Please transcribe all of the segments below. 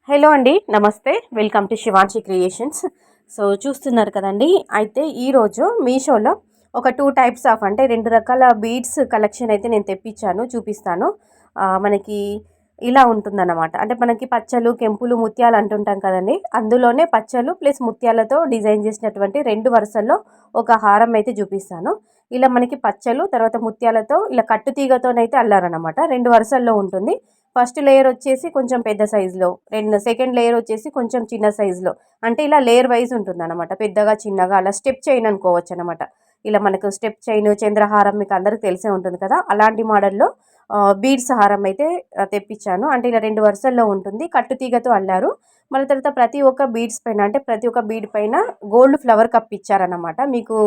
Hello అండి, నమస్తే. Welcome to Shivanshi creations. So చూస్తున్నారు కదండి. అయితే ఈరోజు మీషోలో ఒక 2 టైప్స్ ఆఫ్ అంటే 2 రకాల బీడ్స్ కలెక్షన్ అయితే నేను తెప్పించాను, చూపిస్తాను. మనకి ఇలా ఉంటుందన్నమాట. అంటే మనకి పచ్చలు, కెంపులు, ముత్యాలు అంటుంటాం కదండి. అందులోనే పచ్చలు ప్లస్ ముత్యాలతో డిజైన్ చేసినటువంటి 2 వరుసల్లో ఒక హారం అయితే చూపిస్తాను. ఇలా మనకి పచ్చలు తర్వాత ముత్యాలతో ఇలా కట్టుతీగతోనైతే అల్లారనమాట. 2 వరుసల్లో ఉంటుంది. ఫస్ట్ లేయర్ వచ్చేసి కొంచెం పెద్ద సైజులో, సెకండ్ లేయర్ వచ్చేసి కొంచెం చిన్న సైజులో. అంటే ఇలా లేయర్ వైజ్ ఉంటుందన్నమాట. పెద్దగా చిన్నగా అలా స్టెప్ చైన్ అనుకోవచ్చు అనమాట. ఇలా మనకు స్టెప్ చైన్, చంద్రహారం మీకు అందరికి తెలిసే ఉంటుంది కదా. అలాంటి మోడల్లో బీడ్స్ హారం అయితే తెప్పించాను. అంటే ఇలా 2 వరుసల్లో ఉంటుంది. కట్టుతీగతో అల్లారు. మళ్ళీ తర్వాత ప్రతి ఒక్క బీడ్స్ పైన అంటే ప్రతి ఒక్క బీడ్ పైన గోల్డ్ ఫ్లవర్ కప్ ఇచ్చారన్నమాట. మీకు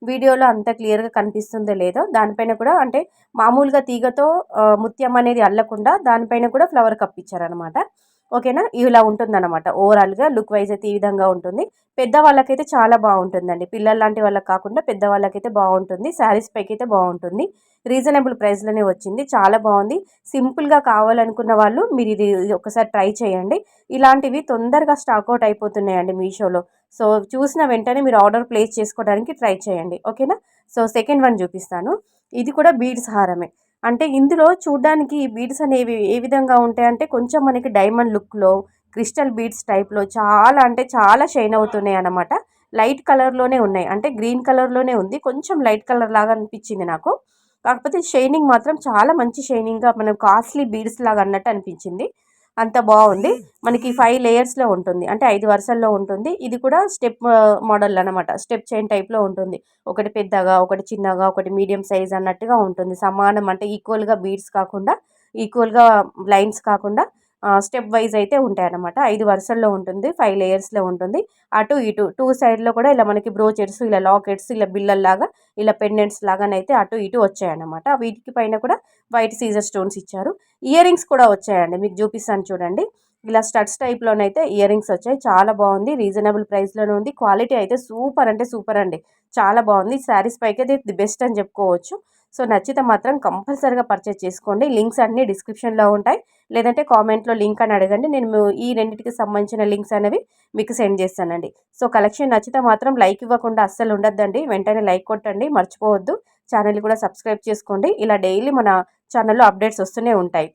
వీడియోలో అంత క్లియర్గా కనిపిస్తుందో లేదో, దానిపైన కూడా అంటే మామూలుగా తీగతో ముత్యం అనేది అల్లకుండా దానిపైన కూడా ఫ్లవర్ కప్ ఇచ్చారనమాట. ఓకేనా. ఇలా ఉంటుందన్నమాట. ఓవరాల్గా లుక్ వైజ్ అయితే ఈ విధంగా ఉంటుంది. పెద్దవాళ్ళకైతే చాలా బాగుంటుందండి. పిల్లల లాంటి వాళ్ళకి కాకుండా పెద్దవాళ్ళకైతే బాగుంటుంది. శారీస్ పైకి అయితే బాగుంటుంది. రీజనబుల్ ప్రైస్లోనే వచ్చింది. చాలా బాగుంది. సింపుల్గా కావాలనుకున్న వాళ్ళు మీరు ఇది ఒకసారి ట్రై చేయండి. ఇలాంటివి తొందరగా స్టాక్అవుట్ అయిపోతున్నాయండి మీషోలో. సో చూసిన వెంటనే మీరు ఆర్డర్ ప్లేస్ చేసుకోవడానికి ట్రై చేయండి. ఓకేనా. సో సెకండ్ వన్ చూపిస్తాను. ఇది కూడా బీడ్స్ హారమే. అంటే ఇందులో చూడ్డానికి ఈ బీడ్స్ అనేవి ఏ విధంగా ఉంటాయంటే కొంచెం మనకి డైమండ్ లుక్లో, క్రిస్టల్ బీడ్స్ టైప్లో చాలా అంటే చాలా షైన్ అవుతున్నాయి అన్నమాట. లైట్ కలర్లోనే ఉన్నాయి. అంటే గ్రీన్ కలర్లోనే ఉంది. కొంచెం లైట్ కలర్ లాగా అనిపించింది నాకు. కాకపోతే షైనింగ్ మాత్రం చాలా మంచి షైనింగ్గా, మనం కాస్ట్లీ బీడ్స్ లాగా అన్నట్టు అనిపించింది. అంత బాగుంది. మనకి 5 లేయర్స్లో ఉంటుంది. అంటే 5 వరుసల్లో ఉంటుంది. ఇది కూడా స్టెప్ మోడల్ అనమాట. స్టెప్ చైన్ టైప్లో ఉంటుంది. ఒకటి పెద్దగా, ఒకటి చిన్నగా, ఒకటి మీడియం సైజ్ అన్నట్టుగా ఉంటుంది. సమానం అంటే ఈక్వల్గా బీడ్స్ కాకుండా, ఈక్వల్గా లైన్స్ కాకుండా స్టెప్ వైజ్ అయితే ఉంటాయన్నమాట. 5 వరుసల్లో ఉంటుంది. 5 లేయర్స్లో ఉంటుంది. అటు ఇటు 2 సైడ్లో కూడా ఇలా మనకి బ్రోచెట్స్, ఇలా లాకెట్స్, ఇలా బిల్లల్లాగా, ఇలా పెండెంట్స్ లాగానైతే అటు ఇటు వచ్చాయన్నమాట. వీటికి పైన కూడా వైట్ సీజర్ స్టోన్స్ ఇచ్చారు. ఇయర్ రింగ్స్ కూడా వచ్చాయండి. మీకు చూపిస్తాను చూడండి. ఇలా స్టడ్స్ టైప్లోనైతే ఇయర్ రింగ్స్ వచ్చాయి. చాలా బాగుంది. రీజనబుల్ ప్రైస్లోనే ఉంది. క్వాలిటీ అయితే సూపర్ అంటే సూపర్ అండి. చాలా బాగుంది. శారీస్ పైకి అయితే ది బెస్ట్ అని చెప్పుకోవచ్చు. సో నచ్చితే మాత్రం కంపల్సరీగా పర్చేస్ చేసుకోండి. లింక్స్ అన్నీ డిస్క్రిప్షన్లో ఉంటాయి. లేదంటే కామెంట్లో లింక్ అని అడగండి. నేను ఈ రెండింటికి సంబంధించిన లింక్స్ అనేవి మీకు సెండ్ చేస్తానండి. సో కలెక్షన్ నచ్చితే మాత్రం లైక్ ఇవ్వకుండా అస్సలు ఉండద్దండి. వెంటనే లైక్ కొట్టండి, మర్చిపోవద్దు. ఛానల్ కూడా సబ్స్క్రైబ్ చేసుకోండి. ఇలా డైలీ మన ఛానల్లో అప్డేట్స్ వస్తూనే ఉంటాయి.